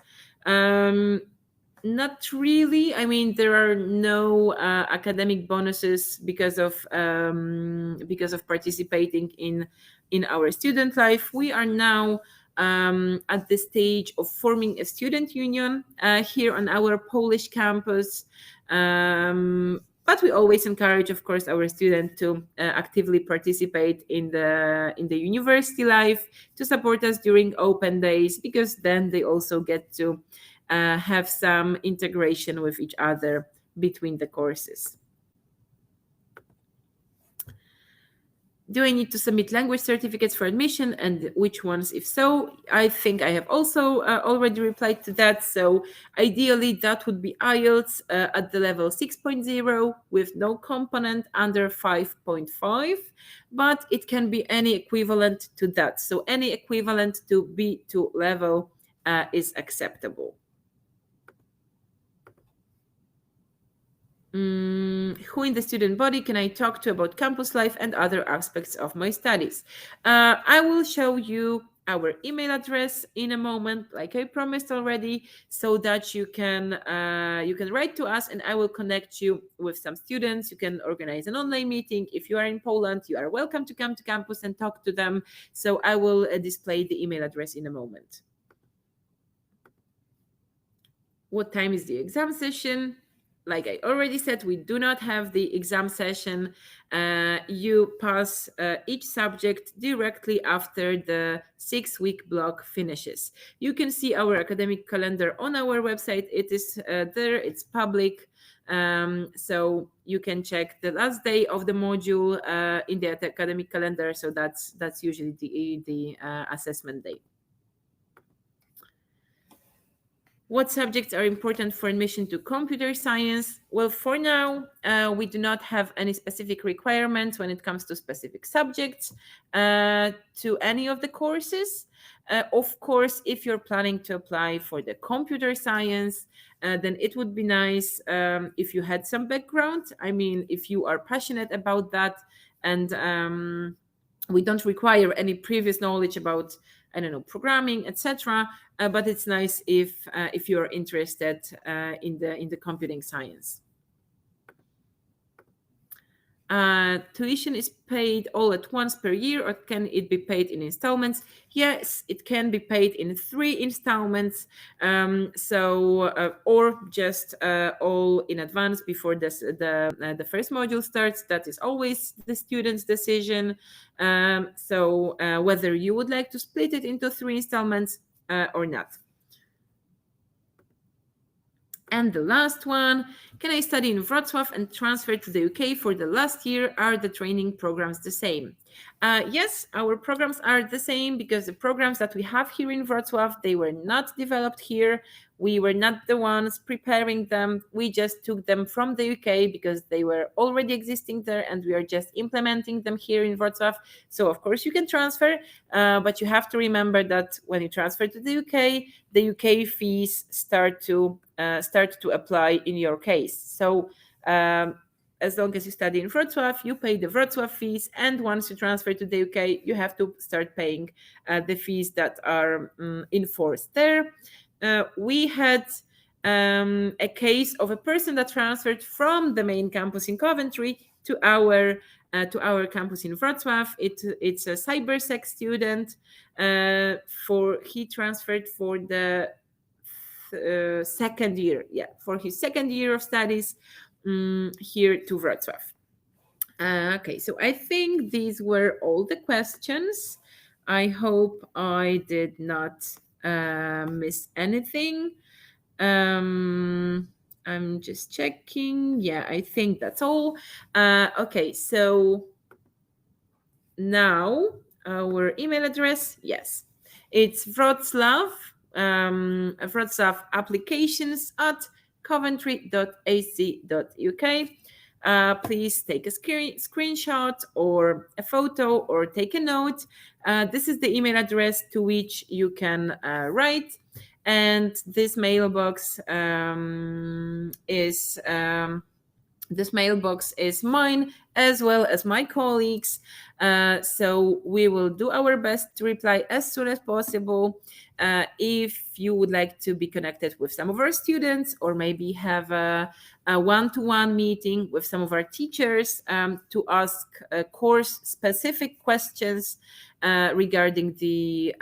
Not really. I mean, there are no academic bonuses because of participating in our student life. We are now at the stage of forming a student union here on our Polish campus. But we always encourage, of course, our students to actively participate in the university life, to support us during open days, because then they also get to have some integration with each other between the courses. Do I need to submit language certificates for admission, and which ones, if so? I think I have also already replied to that. So ideally, that would be IELTS at the level 6.0 with no component under 5.5, but it can be any equivalent to that. So any equivalent to B2 level is acceptable. Who in the student body can I talk to about campus life and other aspects of my studies? I will show you our email address in a moment, like I promised already, so that you can write to us, and I will connect you with some students. You can organize an online meeting. If you are in Poland, you are welcome to come to campus and talk to them. So I will display the email address in a moment. What time is the exam session? Like I already said, we do not have the exam session. You pass each subject directly after the 6-week block finishes. You can see our academic calendar on our website. It is there, it's public. So you can check the last day of the module in the academic calendar. So that's usually the assessment day. What subjects are important for admission to computer science? Well, for now, we do not have any specific requirements when it comes to specific subjects to any of the courses. Of course, if you're planning to apply for the computer science, then it would be nice if you had some background. I mean, if you are passionate about that, and we don't require any previous knowledge about, I don't know, programming, etc. But it's nice if you're interested in the computing science. Tuition is paid all at once per year, or can it be paid in installments? Yes, it can be paid in 3 installments. Or just all in advance before the first module starts. That is always the student's decision. Whether you would like to split it into 3 installments or not. And the last one, can I study in Wrocław and transfer to the UK for the last year? Are the training programs the same? Yes, our programs are the same, because the programs that we have here in Wrocław, they were not developed here. We were not the ones preparing them. We just took them from the UK because they were already existing there, and we are just implementing them here in Wrocław. So of course you can transfer, but you have to remember that when you transfer to the UK fees start to apply in your case. So as long as you study in Wrocław, you pay the Wrocław fees, and once you transfer to the UK, you have to start paying the fees that are enforced there. We had a case of a person that transferred from the main campus in Coventry to our campus in Wrocław. It's a cybersec student. He transferred for the second year, for his second year of studies here to Wrocław. Okay, so I think these were all the questions. I hope I did not miss anything. I'm just checking. Yeah, I think that's all. Okay, so now our email address, yes, it's Wroslaw, Wrocław applications at coventry.ac.uk. Please take a screenshot or a photo or take a note. This is the email address to which you can write. And this mailbox is mine as well as my colleagues. So we will do our best to reply as soon as possible. If you would like to be connected with some of our students, or maybe have a one-to-one meeting with some of our teachers to ask course-specific questions regarding the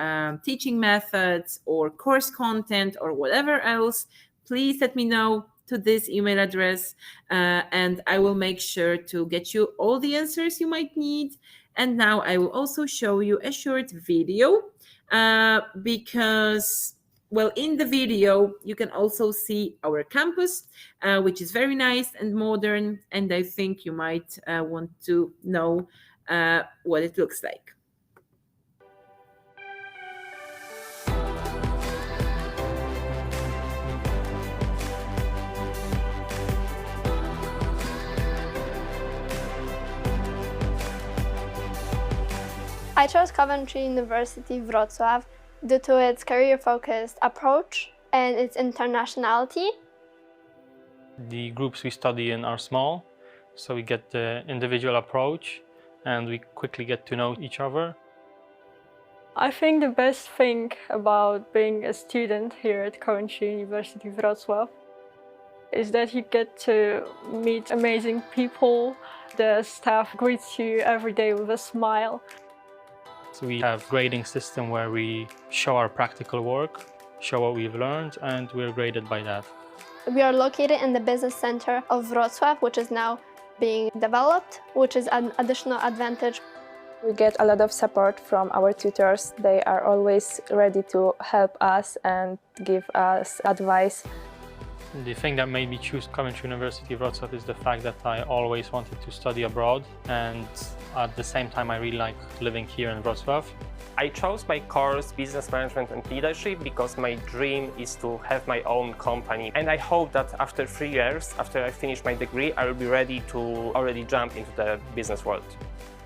teaching methods or course content or whatever else, please let me know to this email address, and I will make sure to get you all the answers you might need. And now I will also show you a short video because, well, in the video you can also see our campus, which is very nice and modern, and I think you might want to know what it looks like. I chose Coventry University Wrocław due to its career-focused approach and its internationality. The groups we study in are small, so we get the individual approach and we quickly get to know each other. I think the best thing about being a student here at Coventry University Wrocław is that you get to meet amazing people. The staff greets you every day with a smile. So we have grading system where we show our practical work, show what we've learned, and we're graded by that. We are located in the business center of Wrocław, which is now being developed, which is an additional advantage. We get a lot of support from our tutors. They are always ready to help us and give us advice. The thing that made me choose Coventry University Wrocław is the fact that I always wanted to study abroad, and at the same time I really like living here in Wrocław. I chose my course Business Management and Leadership because my dream is to have my own company, and I hope that after 3 years, after I finish my degree, I will be ready to already jump into the business world.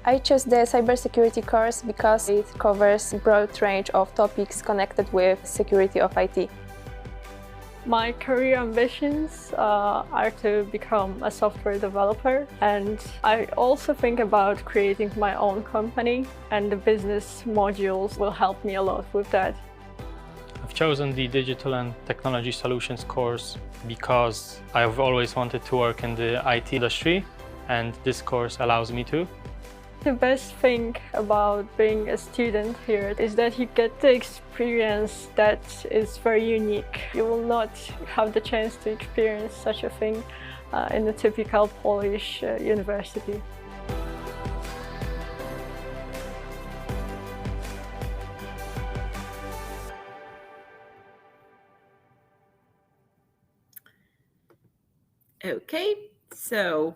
I chose the cybersecurity course because it covers a broad range of topics connected with security of IT. My career ambitions are to become a software developer, and I also think about creating my own company, and the business modules will help me a lot with that. I've chosen the Digital and Technology Solutions course because I've always wanted to work in the IT industry, and this course allows me to. The best thing about being a student here is that you get the experience that is very unique. You will not have the chance to experience such a thing in a typical Polish university. Okay, so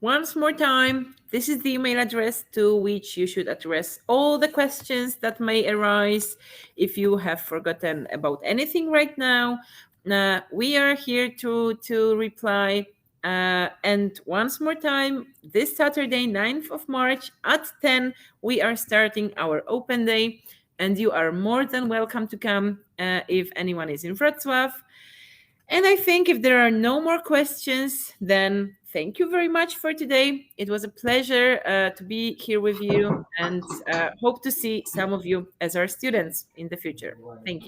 once more time, this is the email address to which you should address all the questions that may arise. If you have forgotten about anything right now, we are here to reply. And once more time, this Saturday, 9th of March at 10, we are starting our open day, and you are more than welcome to come if anyone is in Wrocław. And I think if there are no more questions, then thank you very much for today. It was a pleasure to be here with you, and hope to see some of you as our students in the future. Thank you.